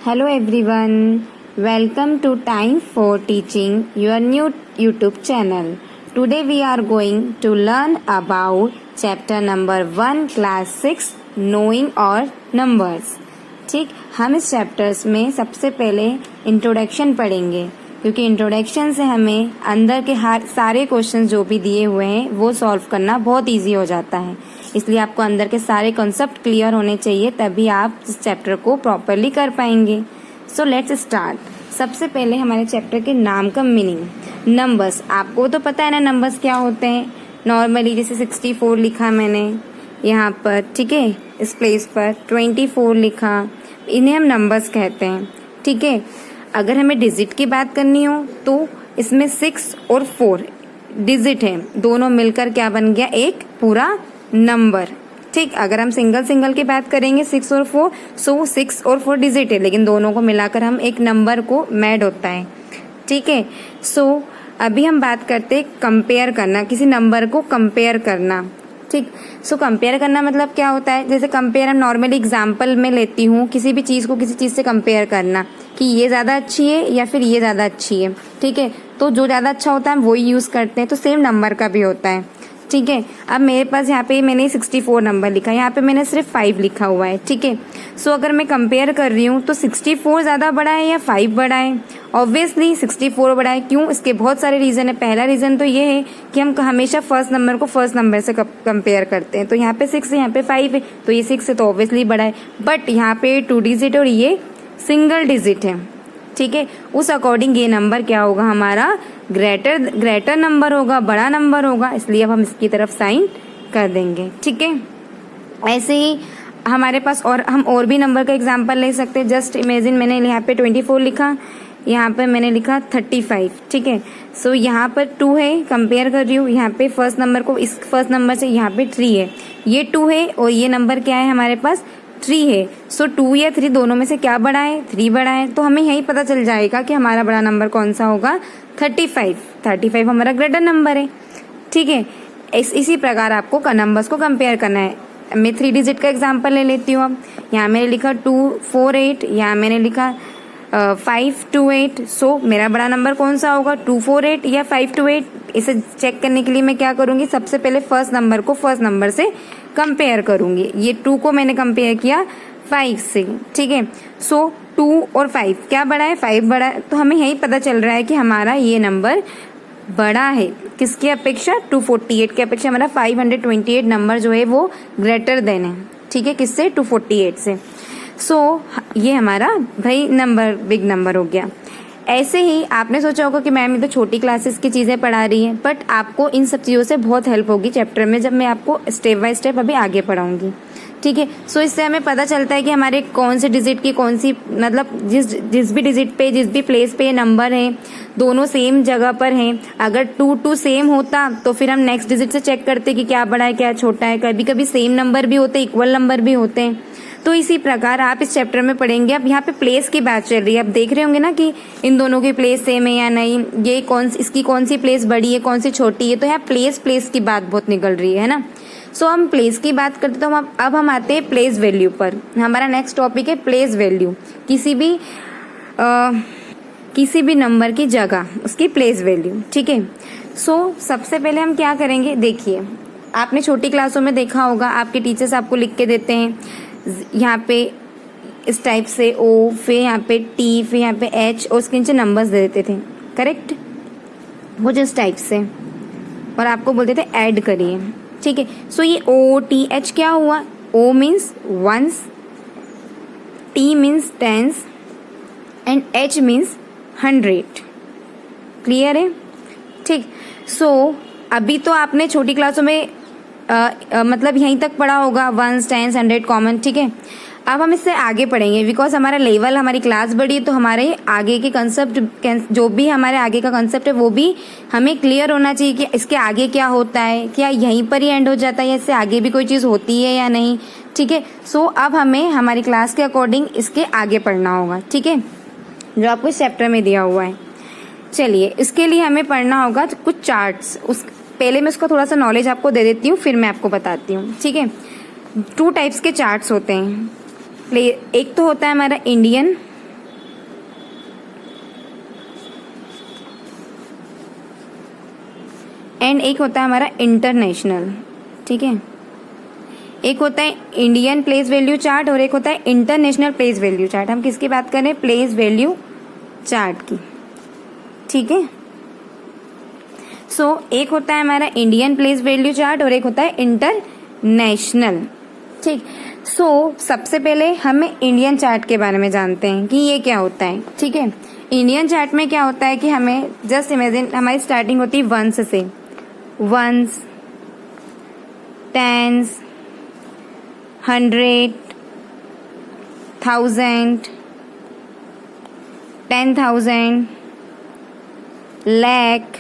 Hello everyone, welcome to Time for Teaching, your new YouTube channel. Today we are going to learn about chapter number 1 class 6 Knowing or Numbers. ठीक, हम इस chapters में सबसे पहले introduction पढ़ेंगे क्योंकि introduction से हमें अंदर के हर सारे क्वेश्चन जो भी दिए हुए हैं वो सॉल्व करना बहुत इजी हो जाता है। इसलिए आपको अंदर के सारे कॉन्सेप्ट क्लियर होने चाहिए, तभी आप इस चैप्टर को प्रॉपरली कर पाएंगे। So let's start. सबसे पहले हमारे चैप्टर के नाम का मीनिंग। नंबर्स, आपको तो पता है ना नंबर्स क्या होते हैं। नॉर्मली जैसे 64 लिखा मैंने यहाँ पर, ठीक है, इस प्लेस पर 24 लिखा, इन्हें हम नंबर्स कहते हैं। ठीक है, अगर हमें डिजिट की बात करनी हो तो इसमें 6 और 4 डिजिट है, दोनों मिलकर क्या बन गया, एक पूरा नंबर। ठीक, अगर हम सिंगल की बात करेंगे 6 और 4, सो 6 और 4 डिजिट है, लेकिन दोनों को मिलाकर हम एक नंबर को मैड होता है। ठीक है, सो अभी हम बात करते हैं कंपेयर करना, किसी नंबर को कंपेयर करना। ठीक, सो कंपेयर करना मतलब क्या होता है, जैसे कंपेयर हम नॉर्मली एग्जांपल में लेती हूँ, किसी भी चीज़ को किसी चीज़ से कंपेयर करना कि ये ज़्यादा अच्छी है या फिर ये ज़्यादा अच्छी है। ठीक है, तो जो ज़्यादा अच्छा होता है हम वही यूज़ करते हैं, तो सेम नंबर का भी होता है। ठीक है, अब मेरे पास यहाँ पे मैंने 64 नंबर लिखा है, यहाँ पे मैंने सिर्फ 5 लिखा हुआ है। ठीक है, सो अगर मैं कंपेयर कर रही हूँ तो 64 ज़्यादा बड़ा है या 5 बड़ा है। ऑब्वियसली 64 बड़ा है। क्यों? इसके बहुत सारे रीज़न है। पहला रीज़न तो ये है कि हम हमेशा फर्स्ट नंबर को फर्स्ट नंबर से कंपेयर करते हैं, तो यहाँ पे 6 है, यहाँ पे 5 है, तो ये 6 है तो ऑब्वियसली बड़ा है। बट यहाँ पे 2 डिजिट और ये सिंगल डिजिट है। ठीक है, उस अकॉर्डिंग ये नंबर क्या होगा, हमारा ग्रेटर नंबर होगा, बड़ा नंबर होगा, इसलिए अब हम इसकी तरफ साइन कर देंगे। ठीक है, ऐसे ही हमारे पास हम और भी नंबर का एग्जांपल ले सकते हैं। जस्ट इमेजिन, मैंने यहाँ पे 24 लिखा, यहाँ पे मैंने लिखा 35। ठीक है, सो यहाँ पर 2 है, कंपेयर कर रही हूँ, यहाँ पे फर्स्ट नंबर को इस फर्स्ट नंबर से, यहाँ पे 3 है, ये 2 है और ये नंबर क्या है हमारे पास, 3 है। सो 2 या 3 दोनों में से क्या बड़ा है, 3 बड़ा है, तो हमें यही पता चल जाएगा कि हमारा बड़ा नंबर कौन सा होगा, 35 हमारा ग्रेटर नंबर है। ठीक है, इसी प्रकार आपको नंबर्स को कंपेयर करना है। मैं 3 डिजिट का एग्जांपल ले लेती हूँ। अब यहाँ मैंने लिखा 248, यहाँ मैंने लिखा 528। सो मेरा बड़ा नंबर कौन सा होगा, 248 या 528। इसे चेक करने के लिए मैं क्या करूँगी, सबसे पहले फर्स्ट नंबर को फर्स्ट नंबर से कंपेयर करूँगी। ये 2 को मैंने कंपेयर किया 5 से। ठीक है, सो 2 और 5 क्या बड़ा है, 5 बड़ा है, तो हमें यही पता चल रहा है कि हमारा ये नंबर बड़ा है किसकी अपेक्षा, 248 की अपेक्षा हमारा 528 नंबर जो है वो ग्रेटर देन है। ठीक है, किससे, 248 से। सो ये हमारा भाई नंबर बिग नंबर हो गया। ऐसे ही आपने सोचा होगा कि मैम ये तो छोटी क्लासेस की चीज़ें पढ़ा रही है, बट आपको इन सब चीज़ों से बहुत हेल्प होगी चैप्टर में, जब मैं आपको स्टेप बाय स्टेप अभी आगे पढ़ाऊंगी। ठीक है, सो इससे हमें पता चलता है कि हमारे कौन से डिजिट की कौन सी, मतलब जिस भी डिजिट पे, जिस भी प्लेस पे नंबर है, दोनों सेम जगह पर हैं। अगर 2 सेम होता तो फिर हम नेक्स्ट डिजिट से चेक करते कि क्या बड़ा है क्या छोटा है। कभी कभी सेम नंबर भी होते, इक्वल नंबर भी होते हैं। तो इसी प्रकार आप इस चैप्टर में पढ़ेंगे। अब यहाँ पे प्लेस की बात चल रही है, अब देख रहे होंगे ना कि इन दोनों की प्लेस सेम है या नहीं, ये इसकी कौन सी प्लेस बड़ी है, कौन सी छोटी है। तो यहाँ प्लेस की बात बहुत निकल रही है ना। सो हम प्लेस की बात करते तो अब हम आते हैं प्लेस वैल्यू पर। हमारा नेक्स्ट टॉपिक है प्लेस वैल्यू, किसी भी नंबर की जगह उसकी प्लेस वैल्यू। ठीक है, सो सबसे पहले हम क्या करेंगे, देखिए आपने छोटी क्लासों में देखा होगा, आपके टीचर्स आपको लिख के देते हैं यहाँ पे इस टाइप से ओ, फिर यहाँ पे टी, फिर यहाँ पे एच, और उसके नीचे नंबर्स दे देते थे, करेक्ट, वो जिस टाइप से, और आपको बोलते थे ऐड करिए। ठीक है, सो ये ओ टी एच क्या हुआ, O means ones, T means tens and H means 100। Clear है? ठीक, सो अभी तो आपने छोटी क्लासों में मतलब यहीं तक पढ़ा होगा, वंस, टेंस, 100 कॉमन। ठीक है, अब हम इससे आगे पढ़ेंगे, बिकॉज हमारा लेवल, हमारी क्लास बड़ी है, तो हमारे आगे के कंसेप्ट, जो भी हमारे आगे का कंसेप्ट है वो भी हमें क्लियर होना चाहिए कि इसके आगे क्या होता है, क्या यहीं पर ही एंड हो जाता है या इससे आगे भी कोई चीज़ होती है या नहीं। ठीक है, सो अब हमें हमारी क्लास के अकॉर्डिंग इसके आगे पढ़ना होगा। ठीक है, जो आपको इस चैप्टर में दिया हुआ है। चलिए, इसके लिए हमें पढ़ना होगा कुछ चार्ट्स। पहले मैं उसका थोड़ा सा नॉलेज आपको दे देती हूँ, फिर मैं आपको बताती हूँ। ठीक है, 2 टाइप्स के चार्ट्स होते हैं। एक तो होता है हमारा इंडियन एंड एक होता है हमारा इंटरनेशनल, ठीक है। एक होता है इंडियन प्लेस वैल्यू चार्ट और एक होता है इंटरनेशनल प्लेस वैल्यू चार्ट। हम किसकी बात कर रहे हैं? प्लेस वैल्यू चार्ट की, ठीक है। सो एक होता है हमारा इंडियन प्लेस वैल्यू चार्ट और एक होता है इंटरनेशनल, ठीक। सो सबसे पहले हमें इंडियन चार्ट के बारे में जानते हैं कि ये क्या होता है, ठीक है। इंडियन चार्ट में क्या होता है कि हमें जस्ट इमेजिन हमारी स्टार्टिंग होती है वंस से, ones, tens, 100, 1000, 10,000, lakh,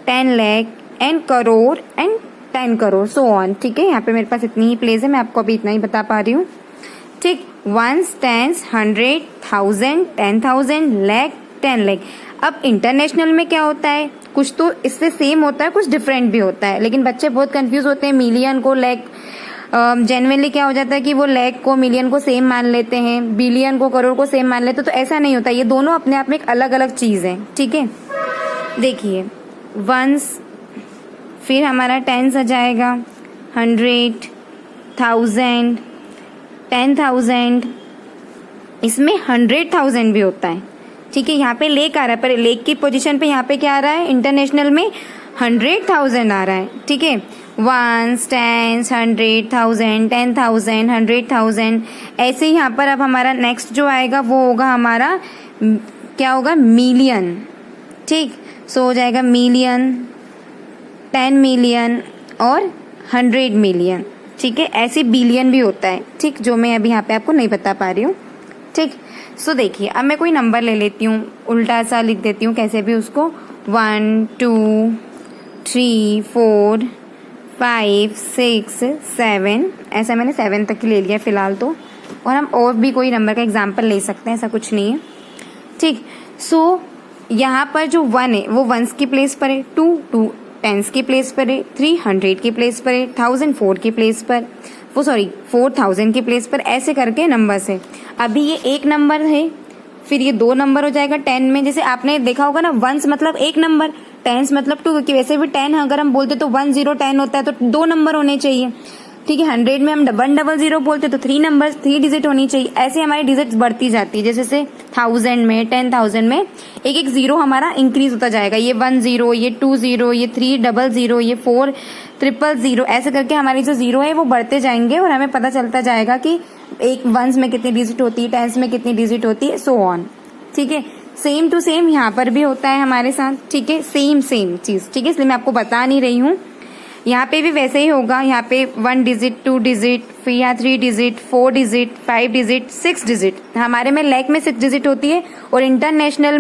10 lakh and crore and 10 crore, so on, ठीक है। यहाँ पे मेरे पास इतनी ही प्लेस है, मैं आपको अभी इतना ही बता पा रही हूँ, ठीक। Ones, tens, 100, 1000, 10,000, lakh, 10 lakh. अब इंटरनेशनल में क्या होता है? कुछ तो इससे सेम होता है, कुछ डिफरेंट भी होता है, लेकिन बच्चे बहुत कंफ्यूज होते हैं। मिलियन को लैख, जेनरली क्या हो जाता है कि वो लैख को मिलियन को सेम मान लेते हैं, बिलियन को करोड़ को सेम मान लेते हैं, तो ऐसा नहीं होता। ये दोनों अपने आप में एक अलग अलग चीज है, ठीक है। देखिए वंस, फिर हमारा टेंस आ जाएगा, 100, 1000, 10,000, इसमें 100,000 भी होता है, ठीक है। यहाँ पे लेक आ रहा है, पर लेक की पोजीशन पे यहाँ पे क्या आ रहा है? इंटरनेशनल में 100,000 आ रहा है, ठीक है। वंस, टेंस, 100,000, 10,000, 100,000, ऐसे ही यहाँ पर अब हमारा नेक्स्ट जो आएगा वो होगा हमारा, क्या होगा? मिलियन, ठीक। सो हो जाएगा मिलियन, 10 मिलियन और 100 मिलियन, ठीक है। ऐसे बिलियन भी होता है, ठीक, जो मैं अभी यहाँ पे आपको नहीं बता पा रही हूँ, ठीक। सो देखिए अब मैं कोई नंबर ले लेती हूँ, उल्टा सा लिख देती हूँ कैसे भी उसको, 1 2 3 4 5 6 7, ऐसा मैंने 7 तक ही ले लिया फिलहाल तो, और हम और भी कोई नंबर का एग्जाम्पल ले सकते हैं, ऐसा कुछ नहीं है, ठीक। सो यहाँ पर जो 1 है वो वंस की प्लेस पर है, 2 टेंस की प्लेस पर है, 3 100 की प्लेस पर है, 1000 4 की प्लेस पर, 4000 की प्लेस पर, ऐसे करके नंबर्स है। अभी ये एक नंबर है, फिर ये 2 नंबर हो जाएगा 10 में। जैसे आपने देखा होगा ना, वंस मतलब एक नंबर, टेंस मतलब 2, क्योंकि वैसे भी 10 अगर हम बोलते तो 1 0 10 होता है, तो 2 नंबर होने चाहिए, ठीक है। 100 में हम 100 बोलते तो 3 डिजिट होनी चाहिए। ऐसे हमारी डिजिट बढ़ती जाती है, जैसे 1000 में, 10,000 में एक एक जीरो हमारा इंक्रीज होता जाएगा। ये 1 0, ये 2 0, ये 3 0 0, ये 4 0 0, ऐसे करके हमारी जो जीरो है वो बढ़ते जाएंगे और हमें पता चलता जाएगा कि एक वंस में कितनी डिजिट होती है, टेंस में कितनी डिजिट होती है, सो ऑन, ठीक है। सेम टू सेम यहाँ पर भी होता है हमारे साथ, ठीक है, सेम चीज, ठीक है, इसलिए मैं आपको बता नहीं रही हूँ। यहाँ पे भी वैसे ही होगा, यहाँ पे 1 डिजिट, 2 डिजिट, फिर यहाँ 3 डिजिट, 4 डिजिट, 5 डिजिट, 6 डिजिट। हमारे में लैख में 6 डिजिट होती है और इंटरनेशनल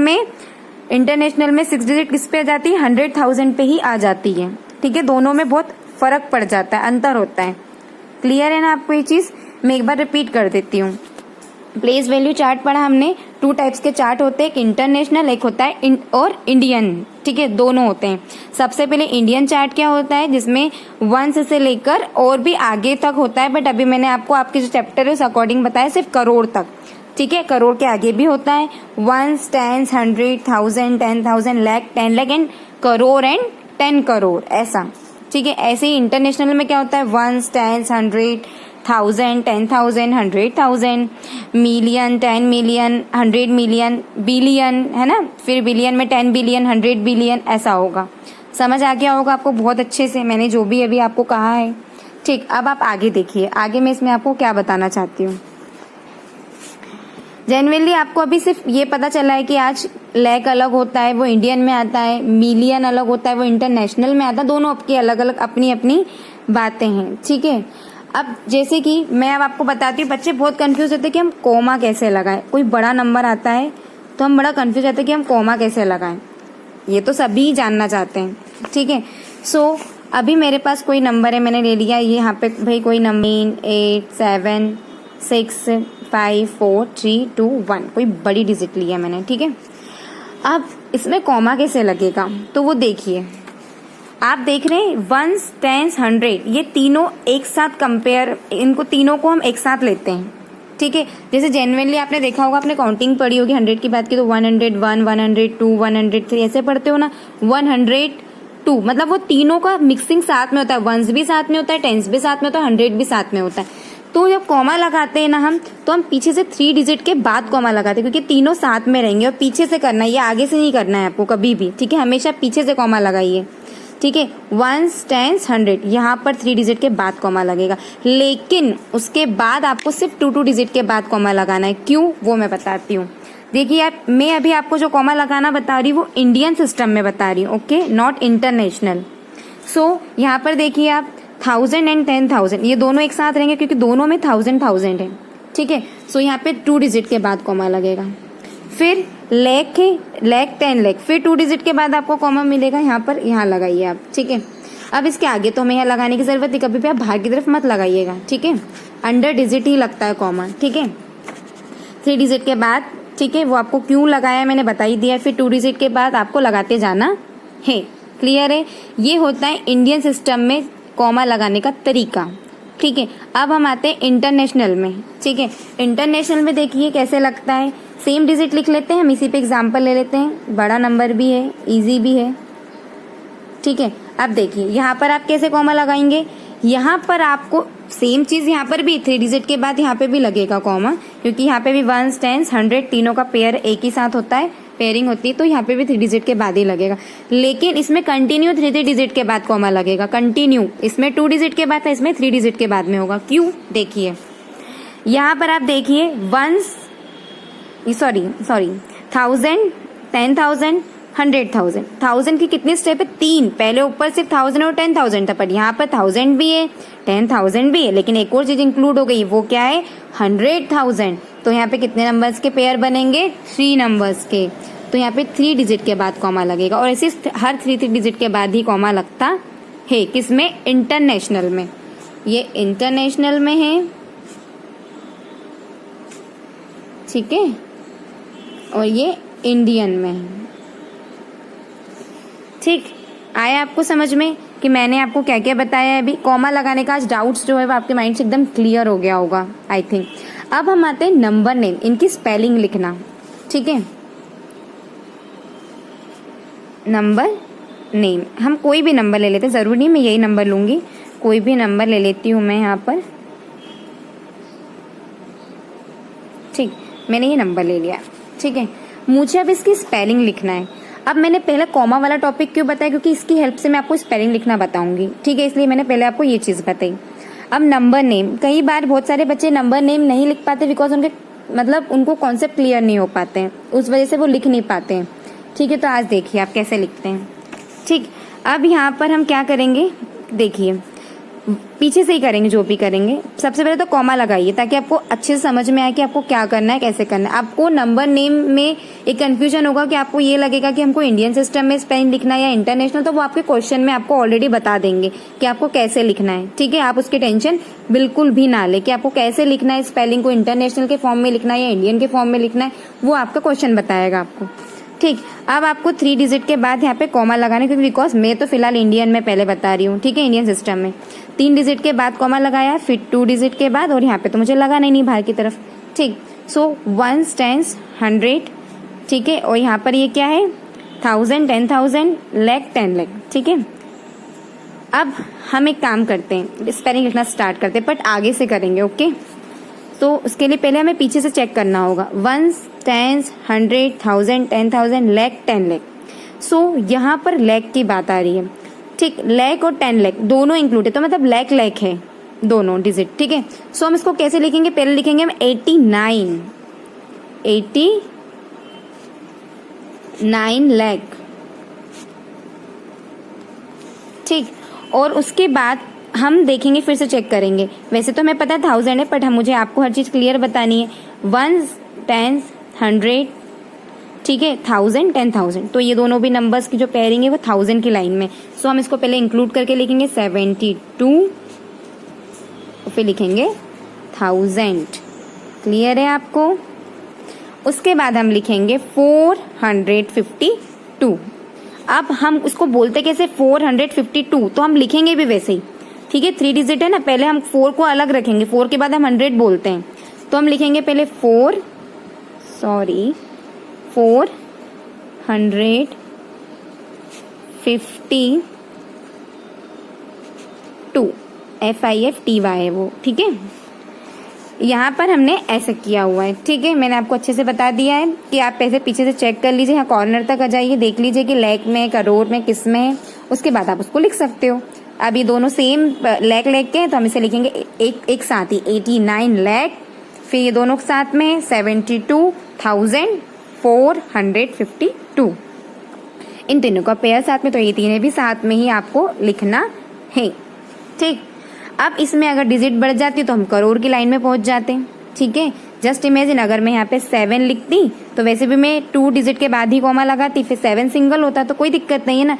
में 6 डिजिट किस पे आ जाती है? 100,000 पे ही आ जाती है, ठीक है। दोनों में बहुत फर्क पड़ जाता है, अंतर होता है। क्लियर है ना आपको ये चीज? मैं एक बार रिपीट कर देती हूँ। प्लेस वैल्यू चार्ट पढ़ा हमने, 2 टाइप्स के चार्ट होते हैं, एक इंटरनेशनल, एक होता है और इंडियन, ठीक है, दोनों होते हैं। सबसे पहले इंडियन चार्ट क्या होता है, जिसमें वंस से लेकर और भी आगे तक होता है, बट अभी मैंने आपको आपके जो चैप्टर है उस अकॉर्डिंग बताया सिर्फ करोड़ तक, ठीक है। करोड़ के आगे भी होता है, ones, tens, 100, 1000, 10,000, lakh, 10 lakh and crore and 10 crore, ऐसा, ठीक है। ऐसे ही इंटरनेशनल में क्या होता है, ones, tens, 100, 1000, 10,000, 100,000, million, 10 million, 100 million, billion, है ना, फिर बिलियन में 10 बिलियन, 100 बिलियन, ऐसा होगा। समझ आ गया होगा आपको बहुत अच्छे से, मैंने जो भी अभी आपको कहा है, ठीक। अब आप आगे देखिए, आगे मैं इसमें आपको क्या बताना चाहती हूँ। जनरली आपको अभी सिर्फ ये पता चला है कि आज लैख अलग होता है, वो इंडियन में आता है, मिलियन अलग होता है, वो इंटरनेशनल में आता है, दोनों आपकी अलग अलग अपनी अपनी बातें हैं, ठीक है। अब जैसे कि मैं अब आपको बताती हूँ, बच्चे बहुत कंफ्यूज होते हैं कि हम कोमा कैसे लगाएं। कोई बड़ा नंबर आता है तो हम बड़ा कंफ्यूज होते हैं कि हम कोमा कैसे लगाएं, ये तो सभी जानना चाहते हैं, ठीक है। सो अभी मेरे पास कोई नंबर है, मैंने ले लिया, ये यहाँ पे भाई कोई नंबर 8 7 6 5 4 3 2 1, कोई बड़ी डिजिट लिया मैंने, ठीक है। अब इसमें कॉमा कैसे लगेगा, तो वो देखिए, आप देख रहे हैं वंस, टेंस, 100, ये तीनों एक साथ कंपेयर, इनको तीनों को हम एक साथ लेते हैं, ठीक है। जैसे जेन्युइनली आपने देखा होगा, आपने काउंटिंग पढ़ी होगी, 100 की बात की तो 101, 102, 103, ऐसे पढ़ते हो ना, 100, 2, मतलब वो तीनों का मिक्सिंग साथ में होता है, वंस भी साथ में होता है, टेंस भी साथ में होता है, 100 भी साथ में होता है। तो जब कॉमा लगाते हैं ना हम, तो हम पीछे से 3 डिजिट के बाद कॉमा लगाते हैं, क्योंकि तीनों साथ में रहेंगे और पीछे से करना है, ये आगे से नहीं करना है आपको कभी भी, ठीक है। हमेशा पीछे से कॉमा लगाइए, ठीक है। 1 10 100 यहाँ पर 3 डिजिट के बाद कॉमा लगेगा, लेकिन उसके बाद आपको सिर्फ 2 डिजिट के बाद कॉमा लगाना है। क्यों, वो मैं बताती हूँ। देखिए आप, मैं अभी आपको जो कॉमा लगाना बता रही हूँ वो इंडियन सिस्टम में बता रही हूँ, ओके, नॉट इंटरनेशनल। सो यहाँ पर देखिए आप 1000 एंड 10,000 ये दोनों एक साथ रहेंगे, क्योंकि दोनों में 1000 है, ठीक है। सो यहाँ पे 2 डिजिट के बाद कॉमा लगेगा। फिर लाख है, लाख 10 लाख, फिर 2 डिजिट के बाद आपको कॉमा मिलेगा, यहाँ पर, यहाँ लगाइए आप, ठीक है। अब इसके आगे तो हमें यहाँ लगाने की जरूरत नहीं, कभी भी आप बाहर की तरफ मत लगाइएगा, ठीक है। अंडर डिजिट ही लगता है कॉमा, ठीक है। 3 डिजिट के बाद, ठीक है, वो आपको क्यों लगाया मैंने बता ही दिया। फिर 2 डिजिट के बाद आपको लगाते जाना है, क्लियर है। ये होता है इंडियन सिस्टम में कॉमा लगाने का तरीका, ठीक है। अब हम आते हैं इंटरनेशनल में, ठीक है। इंटरनेशनल में देखिए कैसे लगता है, सेम डिजिट लिख लेते हैं हम, इसी पे एग्जांपल ले लेते हैं, बड़ा नंबर भी है, इजी भी है, ठीक है। अब देखिए यहाँ पर आप कैसे कॉमा लगाएंगे, यहाँ पर आपको सेम चीज, यहाँ पर भी 3 डिजिट के बाद यहाँ पे भी लगेगा कॉमा, क्योंकि यहाँ पे भी 1 10 100 तीनों का पेयर एक ही साथ होता है, पेयरिंग होती है, तो यहाँ पे भी 3 डिजिट के बाद ही लगेगा। लेकिन इसमें कंटिन्यू 3 डिजिट के बाद कॉमा लगेगा, कंटिन्यू। इसमें 2 डिजिट के बाद था, इसमें 3 डिजिट के बाद में होगा। क्यों, देखिए यहाँ पर आप देखिए 1000 10,000 100,000, 1000 की कितने स्टेप है, 3। पहले ऊपर सिर्फ 1000 और 10,000 था, पर यहाँ पर 1000 भी है, 10,000 भी है, लेकिन एक और चीज इंक्लूड हो गई, वो क्या है, 100,000। तो यहाँ पे कितने नंबर्स के पेयर बनेंगे, 3 नंबर्स के। तो यहाँ पे 3 डिजिट के बाद कॉमा लगेगा, और ऐसे हर 3 डिजिट के बाद ही कॉमा लगता है। किसमें, इंटरनेशनल में। ये इंटरनेशनल में है, ठीक है, और ये इंडियन में है, ठीक। आया आपको समझ में कि मैंने आपको क्या क्या बताया है। अभी कॉमा लगाने का आज डाउट्स जो है वो आपके माइंड से एकदम क्लियर हो गया होगा, आई थिंक। अब हम आते हैं नंबर नेम, इनकी स्पेलिंग लिखना, ठीक है। नंबर नेम, हम कोई भी नंबर ले लेते हैं, जरूरी नहीं मैं यही नंबर लूंगी, कोई भी नंबर ले लेती हूँ मैं यहाँ पर, ठीक। मैंने ये नंबर ले लिया, ठीक है। मुझे अब इसकी स्पेलिंग लिखना है। अब मैंने पहले कॉमा वाला टॉपिक क्यों बताया, क्योंकि इसकी हेल्प से मैं आपको स्पेलिंग लिखना बताऊंगी, ठीक है, इसलिए मैंने पहले आपको ये चीज बताई। अब नंबर नेम, कई बार बहुत सारे बच्चे नंबर नेम नहीं लिख पाते, बिकॉज उनके मतलब उनको कॉन्सेप्ट क्लियर नहीं हो पाते हैं, उस वजह से वो लिख नहीं पाते हैं, ठीक है। तो आज देखिए आप कैसे लिखते हैं, ठीक। अब यहाँ पर हम क्या करेंगे, देखिए पीछे से ही करेंगे, जो भी करेंगे। सबसे पहले तो कॉमा लगाइए, ताकि आपको अच्छे से समझ में आए कि आपको क्या करना है, कैसे करना है। आपको नंबर नेम में एक कंफ्यूजन होगा कि आपको ये लगेगा कि हमको इंडियन सिस्टम में स्पेलिंग लिखना है या इंटरनेशनल, तो वो आपके क्वेश्चन में आपको ऑलरेडी बता देंगे कि आपको कैसे लिखना है, ठीक है। आप उसकी टेंशन बिल्कुल भी ना ले कि आपको कैसे लिखना है, स्पेलिंग को इंटरनेशनल के फॉर्म में लिखना है या इंडियन के फॉर्म में लिखना है, वो आपका क्वेश्चन बताएगा आपको, ठीक। अब आपको 3 डिजिट के बाद यहाँ पे कॉमा लगाना, क्योंकि बिकॉज मैं तो फिलहाल इंडियन में पहले बता रही हूँ, ठीक है। इंडियन सिस्टम में 3 डिजिट के बाद कॉमा लगाया, फिर 2 डिजिट के बाद, और यहाँ पे तो मुझे लगाना ही नहीं बाहर की तरफ, ठीक। सो 1 10 100, ठीक है, और यहाँ पर ये क्या है, 1000 10,000 लाख 10 लाख, ठीक है। अब हम एक काम करते हैं, स्पेलिंग लिखना स्टार्ट करते हैं, बट आगे से करेंगे, ओके। तो उसके लिए पहले हमें पीछे से चेक करना होगा, 1 10 100 1000 10,000 लाख 10 लाख। सो यहाँ पर लाख की बात आ रही है, ठीक। लाख और 10 लाख दोनों इंक्लूड है, तो मतलब लाख लाख है दोनों डिजिट, ठीक है। सो हम इसको कैसे लिखेंगे, पहले लिखेंगे हम 89 लाख, ठीक। और उसके बाद हम देखेंगे, फिर से चेक करेंगे। वैसे तो हमें पता है 1000 है, बट मुझे आपको हर चीज क्लियर बतानी है। 1 10 100, ठीक है, 1000 10,000, तो ये दोनों भी नंबर्स की जो पेयरिंग है वो 1000 की लाइन में। सो हम इसको पहले इंक्लूड करके लिखेंगे 72, फिर लिखेंगे 1000, क्लियर है आपको। उसके बाद हम लिखेंगे 452। अब हम उसको बोलते कैसे, 452, तो हम लिखेंगे भी वैसे ही, ठीक है। 3 डिजिट है ना, पहले हम 4 को अलग रखेंगे, 4 के बाद हम 100 बोलते हैं, तो हम लिखेंगे पहले 452 टू, FIFTY है वो, ठीक है। यहाँ पर हमने ऐसे किया हुआ है, ठीक है। मैंने आपको अच्छे से बता दिया है कि आप ऐसे पीछे से चेक कर लीजिए, यहाँ कॉर्नर तक आ जाइए, देख लीजिए कि लैख में, करोड़ में, किस में है, उसके बाद आप उसको लिख सकते हो। अब ये दोनों सेम लैख के हैं तो हम इसे लिखेंगे एक साथ ही 89 लाख, फिर ये दोनों साथ में 72,452, इन तीनों का पेयर साथ में, तो ये तीनों भी साथ में ही आपको लिखना है, ठीक। अब इसमें अगर डिजिट बढ़ जाती तो हम करोड़ की लाइन में पहुंच जाते हैं, ठीक है। जस्ट इमेजिन अगर मैं यहाँ पे 7 लिखती तो वैसे भी मैं 2 डिजिट के बाद ही कॉमा लगाती, फिर 7 सिंगल होता तो कोई दिक्कत नहीं है ना।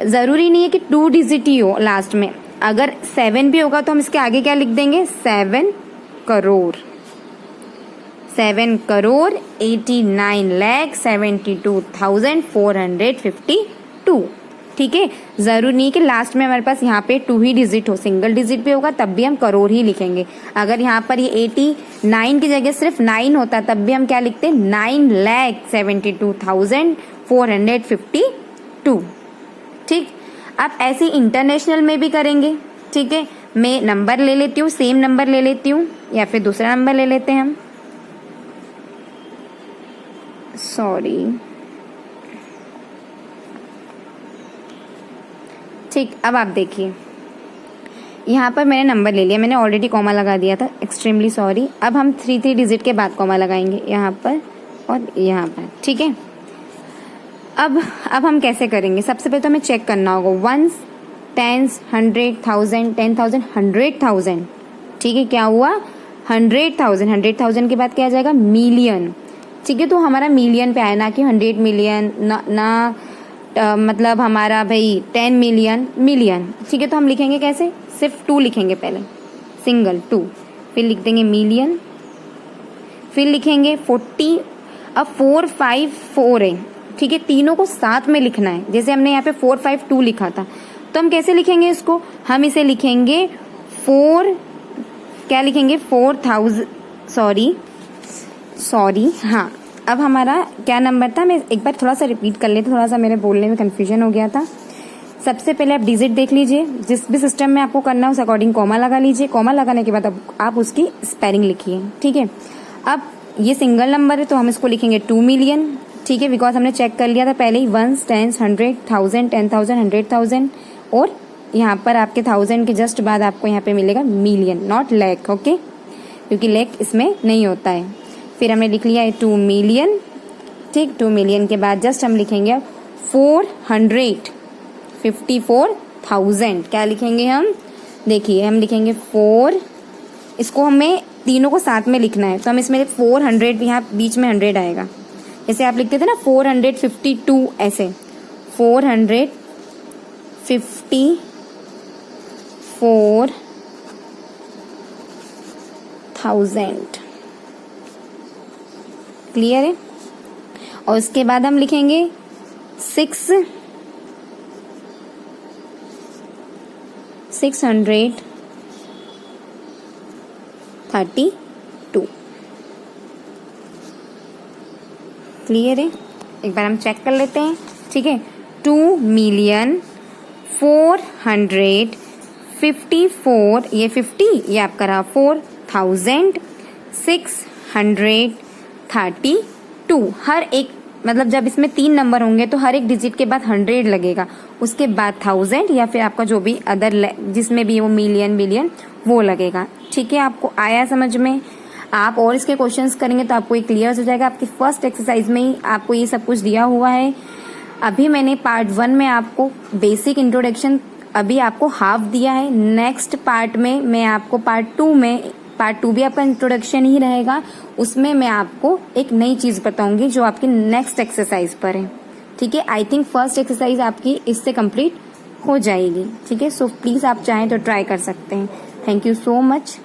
जरूरी नहीं है कि 2 डिजिट ही हो लास्ट में, अगर 7 भी होगा तो हम इसके आगे क्या लिख देंगे, 7 करोड़, 7,89,72,452, ठीक है। जरूरी नहीं कि लास्ट में हमारे पास यहाँ पे 2 ही डिजिट हो, सिंगल डिजिट भी होगा तब भी हम करोड़ ही लिखेंगे। अगर यहाँ पर ये 89 की जगह सिर्फ 9 होता तब भी हम क्या लिखते, 9,72,452, ठीक। आप ऐसे इंटरनेशनल में भी करेंगे, ठीक है। मैं नंबर ले लेती हूँ, सेम नंबर ले लेती हूँ, या फिर दूसरा नंबर ले लेते हैं हम, सॉरी, ठीक। अब आप देखिए यहाँ पर मैंने नंबर ले लिया, मैंने ऑलरेडी कॉमा लगा दिया था, एक्सट्रीमली सॉरी। अब हम 3 डिजिट के बाद कॉमा लगाएंगे यहाँ पर और यहाँ पर, ठीक है। अब हम कैसे करेंगे, सबसे पहले तो हमें चेक करना होगा 1s, 10s, 100,000, 10,000, 100,000, ठीक है। क्या हुआ, 100,000, 100,000 के बाद क्या आ जाएगा, मिलियन, ठीक है। तो हमारा मिलियन पे आया, ना कि 100 मिलियन, ना मतलब हमारा भाई 10 मिलियन, मिलियन, ठीक है। तो हम लिखेंगे कैसे, सिर्फ 2 लिखेंगे पहले, सिंगल 2, फिर लिख देंगे मिलियन, फिर लिखेंगे 40, अब 4, 5, 4 है, ठीक है। तीनों को साथ में लिखना है, जैसे हमने यहाँ पे 452 लिखा था, तो हम कैसे लिखेंगे इसको, हम इसे लिखेंगे 4, क्या लिखेंगे, 4,000, सॉरी, हाँ। अब हमारा क्या नंबर था, मैं एक बार थोड़ा सा रिपीट कर लेती, थोड़ा सा मेरे बोलने में कंफ्यूजन हो गया था। सबसे पहले आप डिजिट देख लीजिए, जिस भी सिस्टम में आपको करना है उस अकॉर्डिंग कॉमा लगा लीजिए, कॉमा लगाने के बाद आप उसकी स्पेलिंग लिखिए, ठीक है। अब ये सिंगल नंबर है तो हम इसको लिखेंगे 2 मिलियन, ठीक है, बिकॉज हमने चेक कर लिया था पहले ही 1s, 10s, 100,000, 10,000, 100,000, और यहाँ पर आपके 1000 के जस्ट बाद आपको यहाँ पे मिलेगा मिलियन, नॉट लैख, ओके, क्योंकि लैख इसमें नहीं होता है। फिर हमने लिख लिया है 2 मिलियन, ठीक। 2 मिलियन के बाद जस्ट हम लिखेंगे 454,000, क्या लिखेंगे हम, देखिए हम लिखेंगे 4, इसको हमें तीनों को साथ में लिखना है तो हम इसमें 400, यहाँ बीच में 100 आएगा, जैसे आप लिखते थे ना 452, ऐसे 454,000, क्लियर है। और उसके बाद हम लिखेंगे 632, क्लियर है। एक बार हम चेक कर लेते हैं, ठीक है। 2,454,, ये 50, ये आपका रहा 4,632, हर एक मतलब जब इसमें 3 नंबर होंगे तो हर एक डिजिट के बाद 100 लगेगा, उसके बाद 1000 या फिर आपका जो भी अदर जिसमें भी वो मिलियन बिलियन वो लगेगा, ठीक है। आपको आया समझ में, आप और इसके क्वेश्चंस करेंगे तो आपको ये क्लियर हो जाएगा। आपकी फर्स्ट एक्सरसाइज में ही आपको ये सब कुछ दिया हुआ है। अभी मैंने पार्ट 1 में आपको बेसिक इंट्रोडक्शन अभी आपको हाफ दिया है, नेक्स्ट पार्ट में मैं आपको पार्ट 2 भी आपका इंट्रोडक्शन ही रहेगा, उसमें मैं आपको एक नई चीज बताऊंगी जो आपकी नेक्स्ट एक्सरसाइज पर है, ठीक है। आई थिंक फर्स्ट एक्सरसाइज आपकी इससे कंप्लीट हो जाएगी, ठीक है। सो प्लीज आप चाहें तो ट्राई कर सकते हैं। Thank you so much.